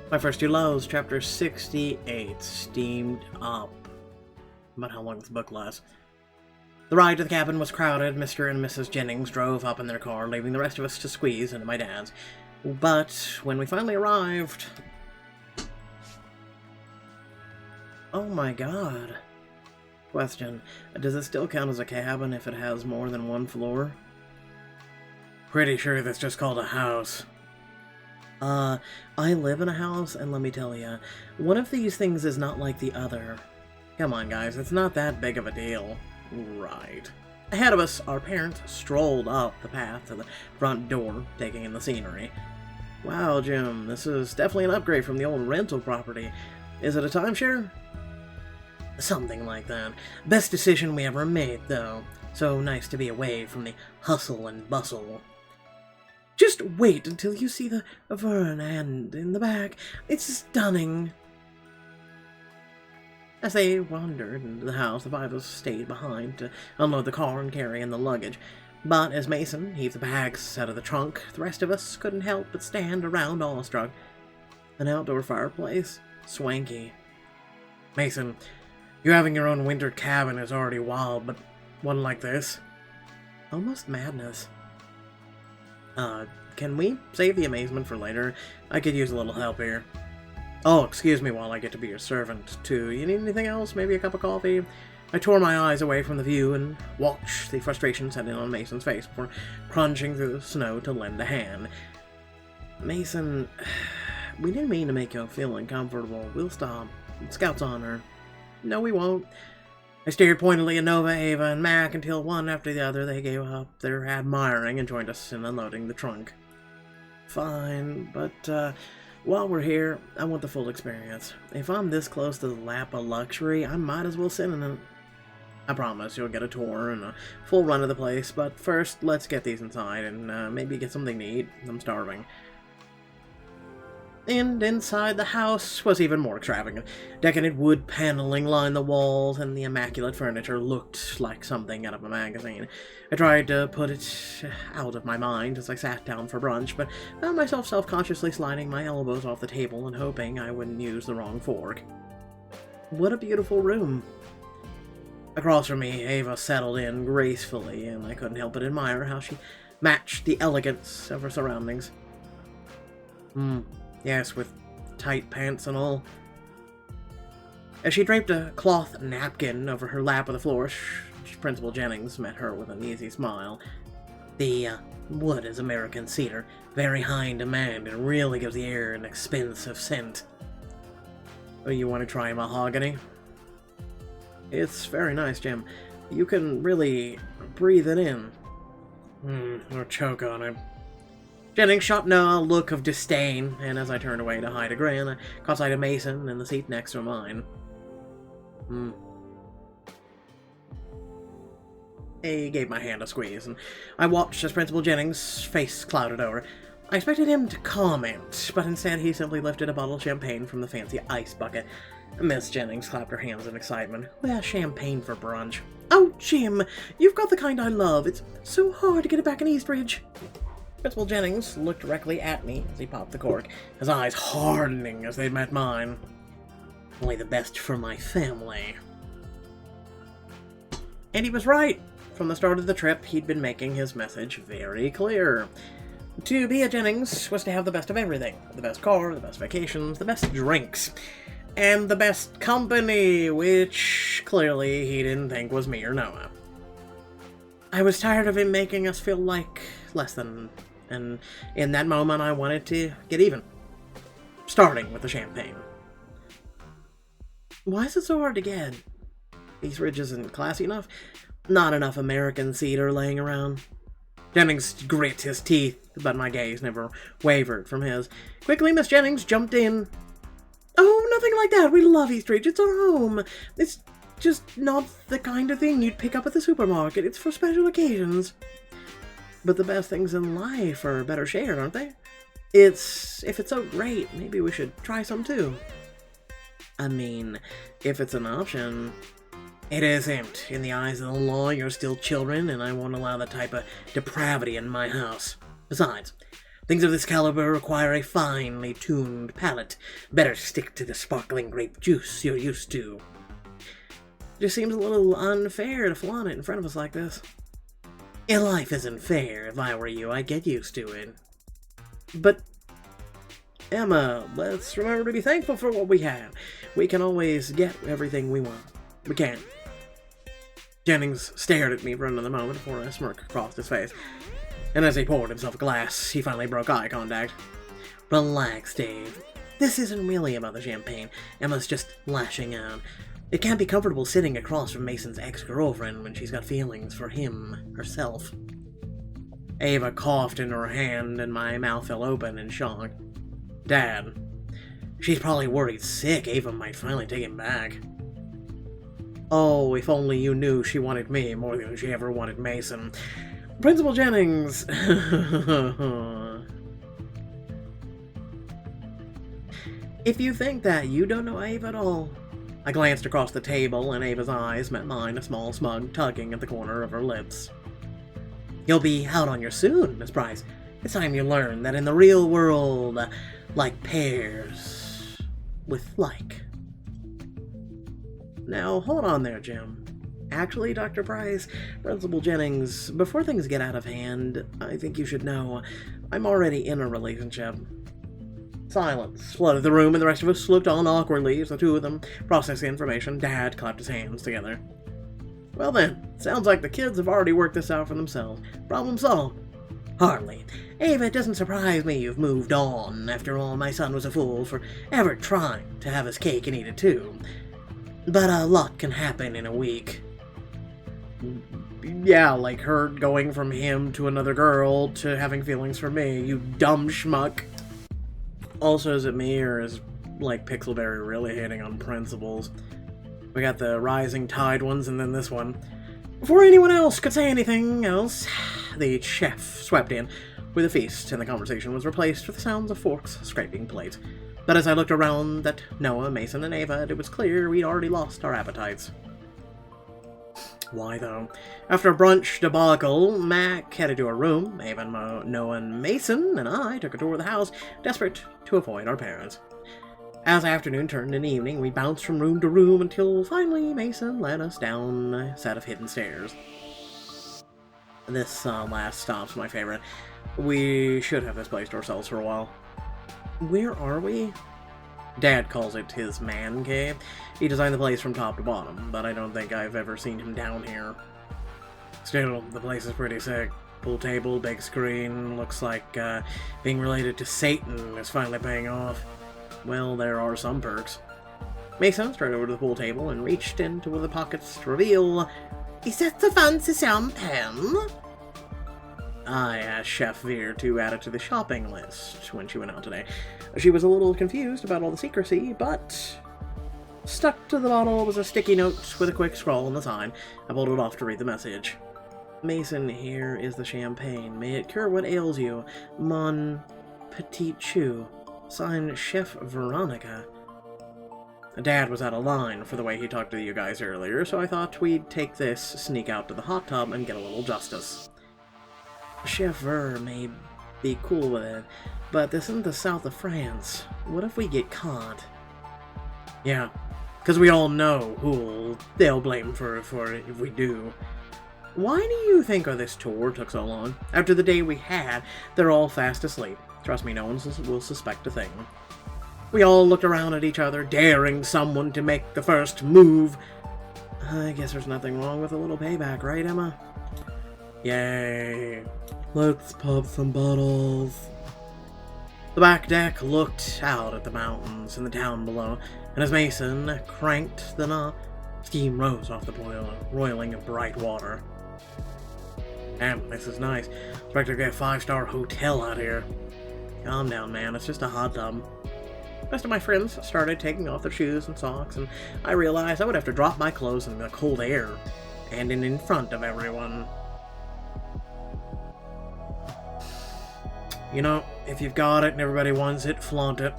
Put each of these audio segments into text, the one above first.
My First Two Loves, Chapter 68, Steamed Up. About how long this book lasts. The ride to the cabin was crowded. Mr. and Mrs. Jennings drove up in their car, leaving the rest of us to squeeze into my dad's. But when we finally arrived... Oh my god. Question. Does it still count as a cabin if it has more than one floor? Pretty sure that's just called a house. I live in a house, and let me tell you, one of these things is not like the other. Come on, guys, it's not that big of a deal. Right. Ahead of us, our parents strolled up the path to the front door, taking in the scenery. Wow, Jim, this is definitely an upgrade from the old rental property. Is it a timeshare? Something like that. Best decision we ever made, though. So nice to be away from the hustle and bustle. Just wait until you see the veranda in the back. It's stunning. As they wandered into the house, the five of us stayed behind to unload the car and carry in the luggage. But as Mason heaved the bags out of the trunk, the rest of us couldn't help but stand around awestruck. An outdoor fireplace? Swanky. Mason, you having your own wintered cabin is already wild, but one like this? Almost madness. Can we save the amazement for later? I could use a little help here. Oh, excuse me while I get to be your servant, too. You need anything else? Maybe a cup of coffee? I tore my eyes away from the view and watched the frustration set in on Mason's face before crunching through the snow to lend a hand. Mason, we didn't mean to make you feel uncomfortable. We'll stop. Scout's honor. No, we won't. I stared pointedly at Nova, Ava, and Mac until one after the other they gave up their admiring and joined us in unloading the trunk. Fine, but while we're here, I want the full experience. If I'm this close to the lap of luxury, I might as well sit in it. I promise you'll get a tour and a full run of the place, but first, let's get these inside and maybe get something to eat. I'm starving. And inside the house was even more extravagant. Decadent wood paneling lined the walls, and the immaculate furniture looked like something out of a magazine. I tried to put it out of my mind as I sat down for brunch, but found myself self-consciously sliding my elbows off the table and hoping I wouldn't use the wrong fork. What a beautiful room. Across from me, Ava settled in gracefully, and I couldn't help but admire how she matched the elegance of her surroundings. Yes, with tight pants and all. As she draped a cloth napkin over her lap on the floor, Principal Jennings met her with an easy smile. The wood is American cedar, very high in demand, and really gives the air an expensive scent. Oh, you want to try mahogany? It's very nice, Jim. You can really breathe it in. Or choke on it. Jennings shot Noah a look of disdain, and as I turned away to hide a grin, I caught sight of Mason in the seat next to mine. He gave my hand a squeeze, and I watched as Principal Jennings' face clouded over. I expected him to comment, but instead he simply lifted a bottle of champagne from the fancy ice bucket. Miss Jennings clapped her hands in excitement. Well, champagne for brunch. Oh, Jim, you've got the kind I love. It's so hard to get it back in Eastridge. Principal Jennings looked directly at me as he popped the cork, his eyes hardening as they met mine. Only the best for my family. And he was right. From the start of the trip, he'd been making his message very clear. To be a Jennings was to have the best of everything. The best car, the best vacations, the best drinks, and the best company, which clearly he didn't think was me or Noah. I was tired of him making us feel like less than, and in that moment I wanted to get even. Starting with the champagne. Why is it so hard to get? Eastridge isn't classy enough? Not enough American cedar laying around? Jennings grit his teeth, but my gaze never wavered from his. Quickly, Miss Jennings jumped in. Oh, nothing like that. We love Eastridge. It's our home. It's just not the kind of thing you'd pick up at the supermarket. It's for special occasions. But the best things in life are better shared, aren't they? If it's so great, maybe we should try some too. I mean, if it's an option. It isn't. In the eyes of the law, you're still children, and I won't allow that type of depravity in my house. Besides, Things of this caliber require a finely tuned palate. Better stick to the sparkling grape juice you're used to. It just seems a little unfair to flaunt it in front of us like this. Yeah, life isn't fair. If I were you, I'd get used to it. But, Emma, let's remember to be thankful for what we have. We can always get everything we want. We can. Jennings stared at me for another moment before a smirk crossed his face. And as he poured himself a glass, he finally broke eye contact. Relax, Dave. This isn't really about the champagne. Emma's just lashing out. It can't be comfortable sitting across from Mason's ex-girlfriend when she's got feelings for him herself. Ava coughed into her hand, and my mouth fell open in shock. Dad. She's probably worried sick Ava might finally take him back. Oh, if only you knew she wanted me more than she ever wanted Mason. Principal Jennings! If you think that, you don't know Ava at all. I glanced across the table, and Ava's eyes met mine, a small smug tugging at the corner of her lips. You'll be out on your soon, Miss Price. It's time you learn that in the real world, like pairs with like. Now, hold on there, Jim. Actually, Dr. Price, Principal Jennings, before things get out of hand, I think you should know I'm already in a relationship. Silence flooded the room, and the rest of us looked on awkwardly as the two of them processed the information. Dad clapped his hands together. Well then, sounds like the kids have already worked this out for themselves. Problem solved. Hardly. Ava, it doesn't surprise me you've moved on. After all, my son was a fool for ever trying to have his cake and eat it too. But a lot can happen in a week. Yeah, like her going from him to another girl to having feelings for me, you dumb schmuck. Also, is it me, or is, like, Pixelberry really hating on principals? We got the rising tide ones, and then this one. Before anyone else could say anything else, the chef swept in with a feast, and the conversation was replaced with the sounds of forks scraping plates. But as I looked around at Noah, Mason, and Ava, it was clear we'd already lost our appetites. Why, though? After a brunch debacle, Mac headed to her room. Ava, Noah, and Mason and I took a tour of the house, desperate to avoid our parents. As afternoon turned into evening, we bounced from room to room until finally Mason led us down a set of hidden stairs. This last stop's my favorite. We should have this place to ourselves for a while. Where are we? Dad calls it his man cave. He designed the place from top to bottom, but I don't think I've ever seen him down here. Still, the place is pretty sick. Pool table, big screen, looks like being related to Satan is finally paying off. Well, there are some perks. Mason straight over to the pool table and reached into one of the pockets to reveal, "Is that the fancy champagne?" I asked Chef Veer to add it to the shopping list when she went out today. She was a little confused about all the secrecy, but stuck to the bottle was a sticky note with a quick scrawl on the side. I pulled it off to read the message. Mason, here is the champagne. May it cure what ails you. Mon Petit Chou. Signed, Chef Veronica. Dad was out of line for the way he talked to you guys earlier, so I thought we'd take this, sneak out to the hot tub, and get a little justice. Chef Ver may be cool with it, but this isn't the south of France. What if we get caught? Yeah, because we all know who they'll blame for it if we do. Why do you think this tour took so long? After the day we had, they're all fast asleep. Trust me, no one will suspect a thing. We all looked around at each other, daring someone to make the first move. I guess there's nothing wrong with a little payback, right, Emma? Yay. Let's pop some bottles. The back deck looked out at the mountains and the town below, and as Mason cranked the knob, steam rose off the boiler, roiling in bright water. Damn, this is nice. Expect to get a 5-star hotel out here. Calm down, man. It's just a hot tub. The rest of my friends started taking off their shoes and socks, and I realized I would have to drop my clothes in the cold air, and in front of everyone. You know, if you've got it and everybody wants it, flaunt it.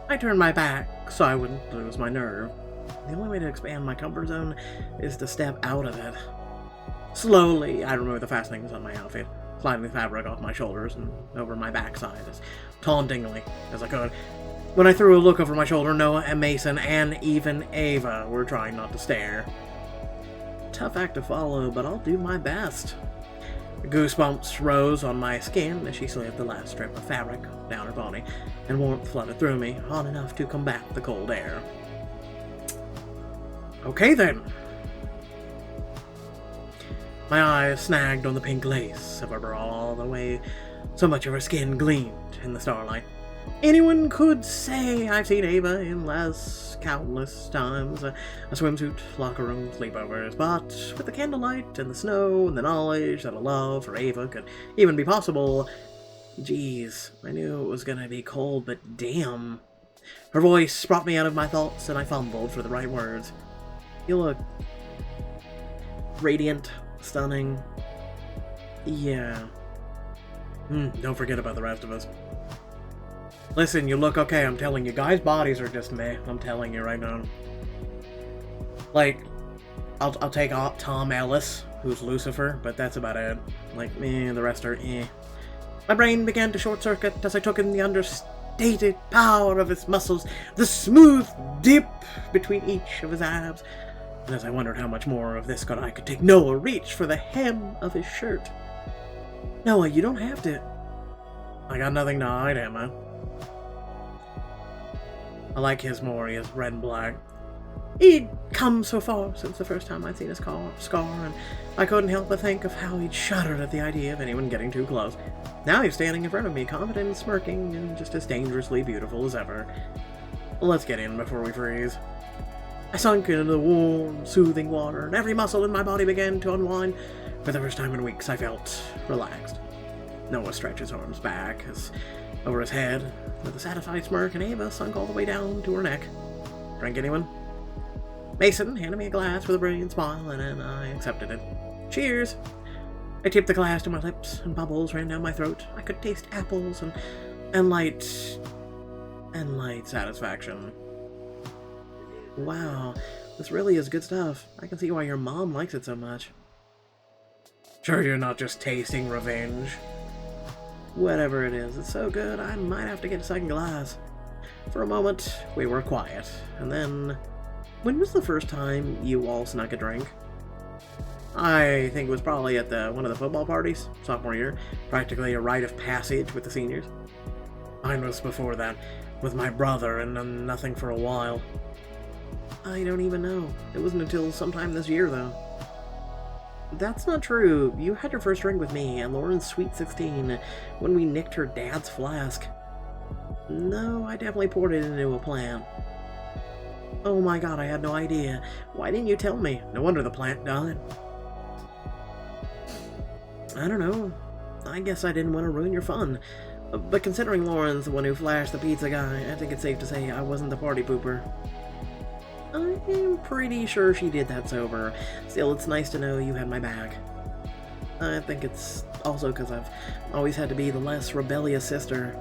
I turned my back so I wouldn't lose my nerve. The only way to expand my comfort zone is to step out of it. Slowly, I removed the fastenings on my outfit. sliding the fabric off my shoulders and over my backside as tauntingly as I could. When I threw a look over my shoulder, Noah and Mason and even Ava were trying not to stare. Tough act to follow, but I'll do my best. Goosebumps rose on my skin as she slid the last strip of fabric down her body, and warmth flooded through me, hot enough to combat the cold air. Okay then. My eyes snagged on the pink lace of her bra all the way so much of her skin gleamed in the starlight. Anyone could say I've seen Ava in less countless times, a swimsuit, locker room, sleepovers, but with the candlelight and the snow and the knowledge that a love for Ava could even be possible, geez, I knew it was gonna be cold, but damn. Her voice brought me out of my thoughts and I fumbled for the right words. You look radiant, stunning. Yeah. Don't forget about the rest of us. Listen, you look okay, I'm telling you. Guys' bodies are just meh, I'm telling you right now. Like, I'll take Tom Ellis, who's Lucifer, but that's about it. Like, the rest are eh. My brain began to short-circuit as I took in the understated power of his muscles, the smooth dip between each of his abs, and as I wondered how much more of this I could take, Noah reached for the hem of his shirt. Noah, you don't have to. I got nothing to hide, Emma. I like his more, he is red and black. He'd come so far since the first time I'd seen his scar, and I couldn't help but think of how he'd shuddered at the idea of anyone getting too close. Now he's standing in front of me, confident and smirking, and just as dangerously beautiful as ever. Let's get in before we freeze. I sunk into the warm, soothing water, and every muscle in my body began to unwind. For the first time in weeks, I felt relaxed. Noah stretched his arms back over his head with a satisfied smirk, and Ava sunk all the way down to her neck. Drink, anyone? Mason handed me a glass with a brilliant smile, and then I accepted it. Cheers! I tipped the glass to my lips, and bubbles ran down my throat. I could taste apples and light satisfaction. Wow, this really is good stuff. I can see why your mom likes it so much. Sure you're not just tasting revenge? Whatever it is, it's so good I might have to get a second glass. For a moment, we were quiet, and then... When was the first time you all snuck a drink? I think it was probably at one of the football parties, sophomore year. Practically a rite of passage with the seniors. Mine was before that, with my brother, and nothing for a while. I don't even know. It wasn't until sometime this year, though. That's not true. You had your first drink with me and Lauren's Sweet 16 when we nicked her dad's flask. No, I definitely poured it into a plant. Oh my god, I had no idea. Why didn't you tell me? No wonder the plant died. I don't know. I guess I didn't want to ruin your fun. But considering Lauren's the one who flashed the pizza guy, I think it's safe to say I wasn't the party pooper. I'm pretty sure she did that sober. Still, it's nice to know you had my back. I think it's also because I've always had to be the less rebellious sister.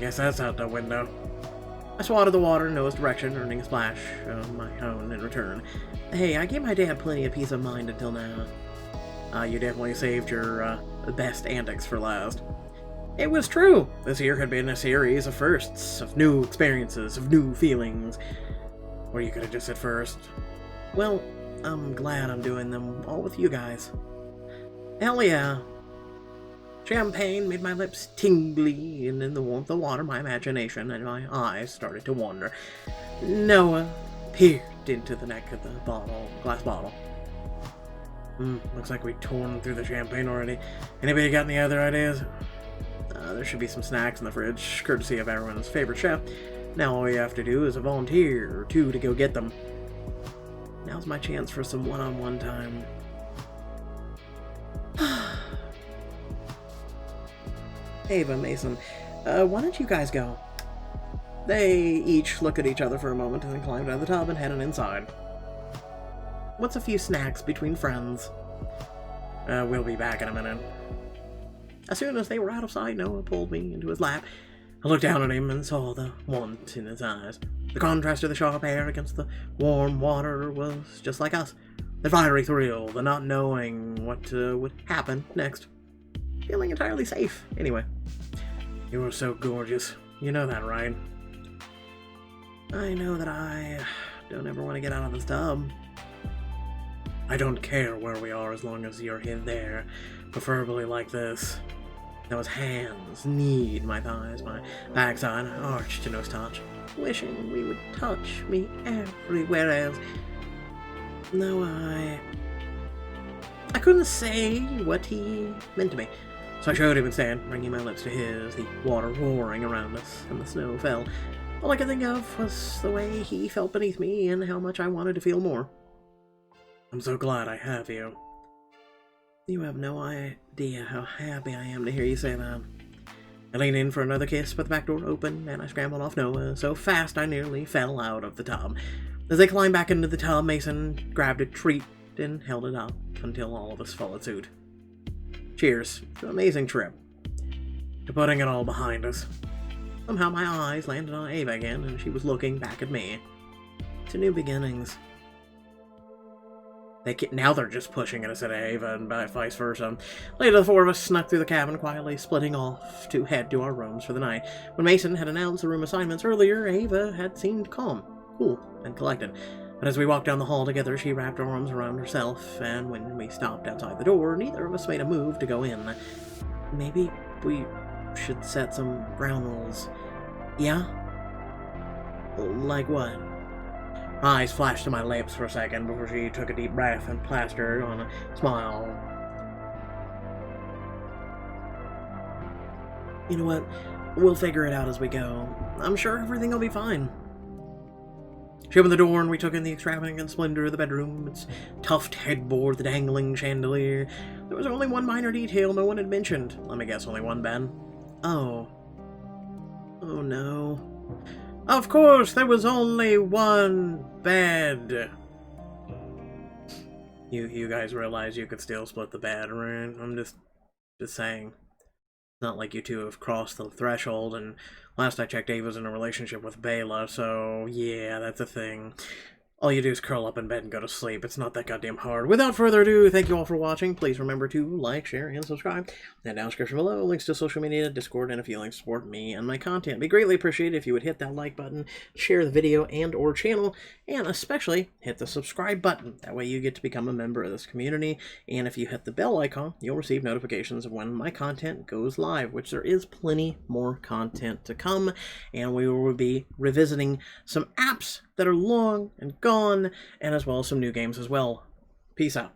Guess that's out the window. I swatted the water in Noah's direction, earning a splash of my own in return. Hey, I gave my dad plenty of peace of mind until now. You definitely saved your best antics for last. It was true! This year had been a series of firsts, of new experiences, of new feelings. Or you could have just said first. Well, I'm glad I'm doing them all with you guys. Hell yeah. Champagne made my lips tingly, and in the warmth of water, my imagination and my eyes started to wander. Noah peered into the neck of the glass bottle. Looks like we've torn through the champagne already. Anybody got any other ideas? There should be some snacks in the fridge, courtesy of everyone's favorite chef. Now all you have to do is a volunteer or two to go get them. Now's my chance for some one-on-one time. Ava, Mason, why don't you guys go? They each looked at each other for a moment and then climbed out of the tub and headed inside. What's a few snacks between friends? We'll be back in a minute. As soon as they were out of sight, Noah pulled me into his lap. I looked down at him and saw the want in his eyes. The contrast of the sharp air against the warm water was just like us. The fiery thrill, the not knowing what would happen next. feeling entirely safe. Anyway, you are so gorgeous. You know that, right? I know that I don't ever want to get out of this tub. I don't care where we are as long as you're in there, preferably like this. Those hands knead my thighs, my backside arched to nose touch, wishing we would touch me everywhere else. No, I couldn't say what he meant to me, so I showed him instead, bringing my lips to his, the water roaring around us, and the snow fell. All I could think of was the way he felt beneath me and how much I wanted to feel more. I'm so glad I have you. You have no idea how happy I am to hear you say that. I leaned in for another kiss, but the back door opened, and I scrambled off Noah so fast I nearly fell out of the tub. As I climbed back into the tub, Mason grabbed a treat and held it up until all of us followed suit. Cheers to an amazing trip. To putting it all behind us. Somehow my eyes landed on Ava again, and she was looking back at me. To new beginnings. Now they're just pushing at us at Ava, and vice versa. Later, the four of us snuck through the cabin, quietly splitting off to head to our rooms for the night. When Mason had announced the room assignments earlier, Ava had seemed calm, cool, and collected. But as we walked down the hall together, she wrapped her arms around herself, and when we stopped outside the door, neither of us made a move to go in. Maybe we should set some ground rules. Yeah? Like what? Her eyes flashed to my lips for a second before she took a deep breath and plastered on a smile. You know what? We'll figure it out as we go. I'm sure everything will be fine. She opened the door and we took in the extravagant splendor of the bedroom, its tufted headboard, the dangling chandelier. There was only one minor detail no one had mentioned. Let me guess, only one bed? Oh. Oh no. Of course, there was only one bed. You guys realize you could still split the bed, right? I'm just saying. Not like you two have crossed the threshold, and last I checked, Ava's in a relationship with Bela, so yeah, that's a thing. All you do is curl up in bed and go to sleep. It's not that goddamn hard. Without further ado, thank you all for watching. Please remember to like, share, and subscribe. And down in the description below, links to social media, Discord, and if you'd like to support me and my content. It'd be greatly appreciated if you would hit that like button, share the video and or channel, and especially hit the subscribe button. That way you get to become a member of this community. And if you hit the bell icon, you'll receive notifications of when my content goes live, which there is plenty more content to come. And we will be revisiting some apps that are long and gone, and as well as some new games as well. Peace out.